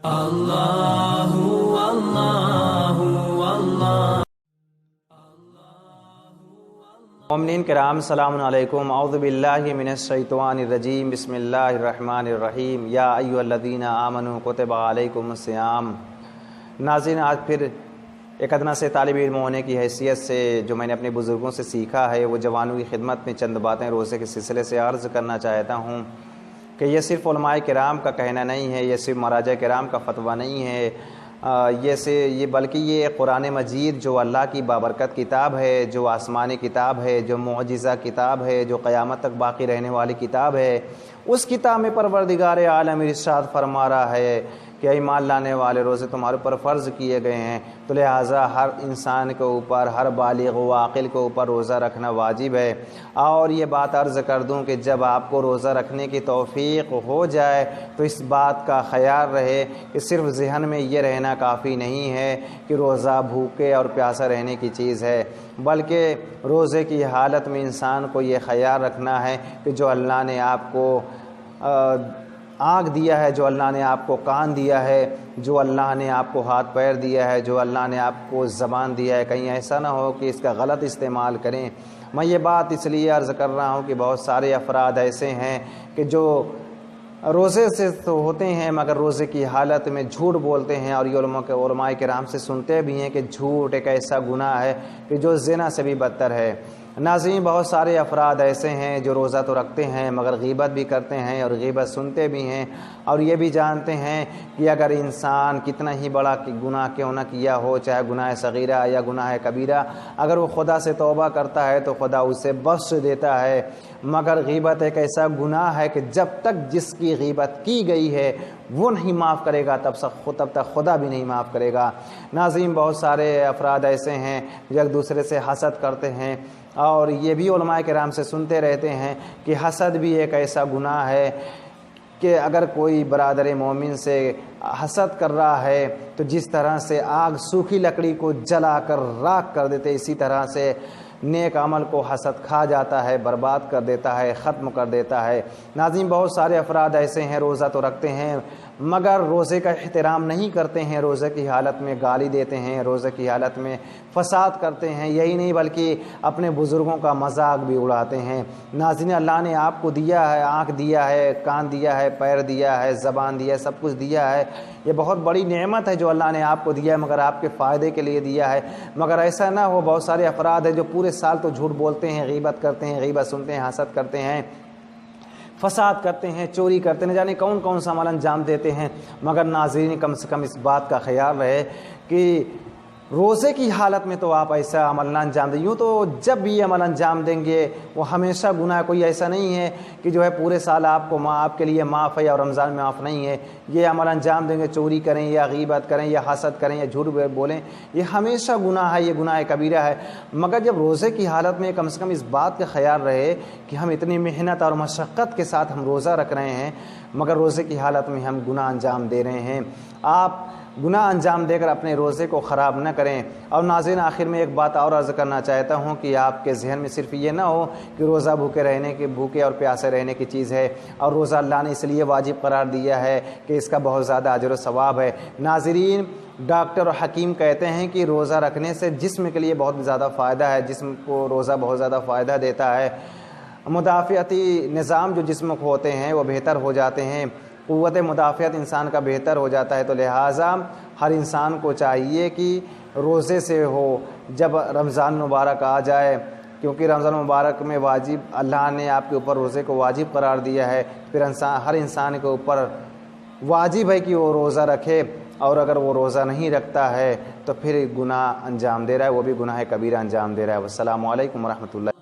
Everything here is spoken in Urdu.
اللہ اللہ اللہ۔ مومنین کرام السلام علیکم، اعوذ باللہ من الشیطان الرجیم، بسم اللہ الرحمن الرحیم، یا ایھا الذین آمنوا کتب علیکم الصیام۔ ناظرین، آج پھر ایک ادنا سے طالب علم ہونے کی حیثیت سے جو میں نے اپنے بزرگوں سے سیکھا ہے وہ جوانوں کی خدمت میں چند باتیں روزے کے سلسلے سے عرض کرنا چاہتا ہوں کہ یہ صرف علماء کرام کا کہنا نہیں ہے، یہ صرف مراجع کرام کا فتویٰ نہیں ہے، بلکہ یہ قرآن مجید جو اللہ کی بابرکت کتاب ہے، جو آسمانی کتاب ہے، جو معجزہ کتاب ہے، جو قیامت تک باقی رہنے والی کتاب ہے، اس کتاب میں پروردگار عالم ارشاد فرما رہا ہے کہ ایمان لانے والے روزے تمہارے اوپر فرض کیے گئے ہیں، تو لہٰذا ہر انسان کے اوپر، ہر بالغ و عاقل کے اوپر روزہ رکھنا واجب ہے۔ اور یہ بات عرض کر دوں کہ جب آپ کو روزہ رکھنے کی توفیق ہو جائے تو اس بات کا خیال رہے کہ صرف ذہن میں یہ رہنا کافی نہیں ہے کہ روزہ بھوکے اور پیاسا رہنے کی چیز ہے، بلکہ روزے کی حالت میں انسان کو یہ خیال رکھنا ہے کہ جو اللہ نے آپ کو آنکھ دیا ہے، جو اللہ نے آپ کو کان دیا ہے، جو اللہ نے آپ کو ہاتھ پیر دیا ہے، جو اللہ نے آپ کو زبان دیا ہے، کہیں ایسا نہ ہو کہ اس کا غلط استعمال کریں۔ میں یہ بات اس لیے عرض کر رہا ہوں کہ بہت سارے افراد ایسے ہیں کہ جو روزے سے تو ہوتے ہیں مگر روزے کی حالت میں جھوٹ بولتے ہیں، اور یہ علماء کرام سے سنتے بھی ہیں کہ جھوٹ ایک ایسا گناہ ہے کہ جو زنا سے بھی بدتر ہے۔ ناظرین، بہت سارے افراد ایسے ہیں جو روزہ تو رکھتے ہیں مگر غیبت بھی کرتے ہیں اور غیبت سنتے بھی ہیں، اور یہ بھی جانتے ہیں کہ اگر انسان کتنا ہی بڑا گناہ کیوں نہ کیا ہو، چاہے گناہ صغیرہ یا گناہ کبیرہ، اگر وہ خدا سے توبہ کرتا ہے تو خدا اسے بخش دیتا ہے، مگر غیبت ایک ایسا گناہ ہے کہ جب تک جس کی غیبت کی گئی ہے وہ نہیں معاف کرے گا تب تک خدا بھی نہیں معاف کرے گا۔ ناظرین، بہت سارے افراد ایسے ہیں جو ایک دوسرے سے حسد کرتے ہیں، اور یہ بھی علماء کرام سے سنتے رہتے ہیں کہ حسد بھی ایک ایسا گناہ ہے کہ اگر کوئی برادر مومن سے حسد کر رہا ہے تو جس طرح سے آگ سوکھی لکڑی کو جلا کر راکھ کر دیتے، اسی طرح سے نیک عمل کو حسد کھا جاتا ہے، برباد کر دیتا ہے، ختم کر دیتا ہے۔ ناظرین، بہت سارے افراد ایسے ہیں روزہ تو رکھتے ہیں مگر روزے کا احترام نہیں کرتے ہیں، روزے کی حالت میں گالی دیتے ہیں، روزے کی حالت میں فساد کرتے ہیں، یہی نہیں بلکہ اپنے بزرگوں کا مذاق بھی اڑاتے ہیں۔ ناظرین، اللہ نے آپ کو دیا ہے، آنکھ دیا ہے، کان دیا ہے، پیر دیا ہے، زبان دیا ہے، سب کچھ دیا ہے، یہ بہت بڑی نعمت ہے جو اللہ نے آپ کو دیا ہے، مگر آپ کے فائدے کے لیے دیا ہے۔ مگر ایسا نہ ہو، بہت سارے افراد ہیں جو پورے سال تو جھوٹ بولتے ہیں، غیبت کرتے ہیں، غیبت سنتے ہیں، حسد کرتے ہیں، فساد کرتے ہیں، چوری کرتے ہیں، نہ جانے کون سا عمل انجام دیتے ہیں، مگر ناظرین کم سے کم اس بات کا خیال رہے کہ روزے کی حالت میں تو آپ ایسا عمل نہ انجام دیں۔ یوں تو جب بھی یہ عمل انجام دیں گے وہ ہمیشہ گناہ ہے، کوئی ایسا نہیں ہے کہ جو ہے پورے سال آپ کے لیے معاف ہے اور رمضان میں معاف نہیں ہے۔ یہ عمل انجام دیں گے، چوری کریں یا غیبت کریں یا حسد کریں یا جھوٹ بولیں، یہ ہمیشہ گناہ ہے، یہ گناہ کبیرہ ہے۔ مگر جب روزے کی حالت میں کم سے کم اس بات کا خیال رہے کہ ہم اتنی محنت اور مشقت کے ساتھ ہم روزہ رکھ رہے ہیں مگر روزے کی حالت میں ہم گناہ انجام دے رہے ہیں، آپ گناہ انجام دے کر اپنے روزے کو خراب نہ کریں۔ اور ناظرین، آخر میں ایک بات اور عرض کرنا چاہتا ہوں کہ آپ کے ذہن میں صرف یہ نہ ہو کہ روزہ بھوکے اور پیاسے رہنے کی چیز ہے، اور روزہ اللہ نے اس لیے واجب قرار دیا ہے کہ اس کا بہت زیادہ اجر و ثواب ہے۔ ناظرین، ڈاکٹر اور حکیم کہتے ہیں کہ روزہ رکھنے سے جسم کے لیے بہت زیادہ فائدہ ہے، جسم کو روزہ بہت زیادہ فائدہ دیتا ہے، مدافعتی نظام جو جسم کو ہوتے ہیں وہ بہتر ہو جاتے ہیں، قوت مدافعت انسان کا بہتر ہو جاتا ہے، تو لہٰذا ہر انسان کو چاہیے کہ روزے سے ہو جب رمضان مبارک آ جائے، کیونکہ رمضان مبارک میں واجب اللہ نے آپ کے اوپر روزے کو واجب قرار دیا ہے، پھر ہر انسان کے اوپر واجب ہے کہ وہ روزہ رکھے، اور اگر وہ روزہ نہیں رکھتا ہے تو پھر گناہ انجام دے رہا ہے، وہ بھی گناہ کبیرہ انجام دے رہا ہے۔ والسلام علیکم ورحمۃ اللہ۔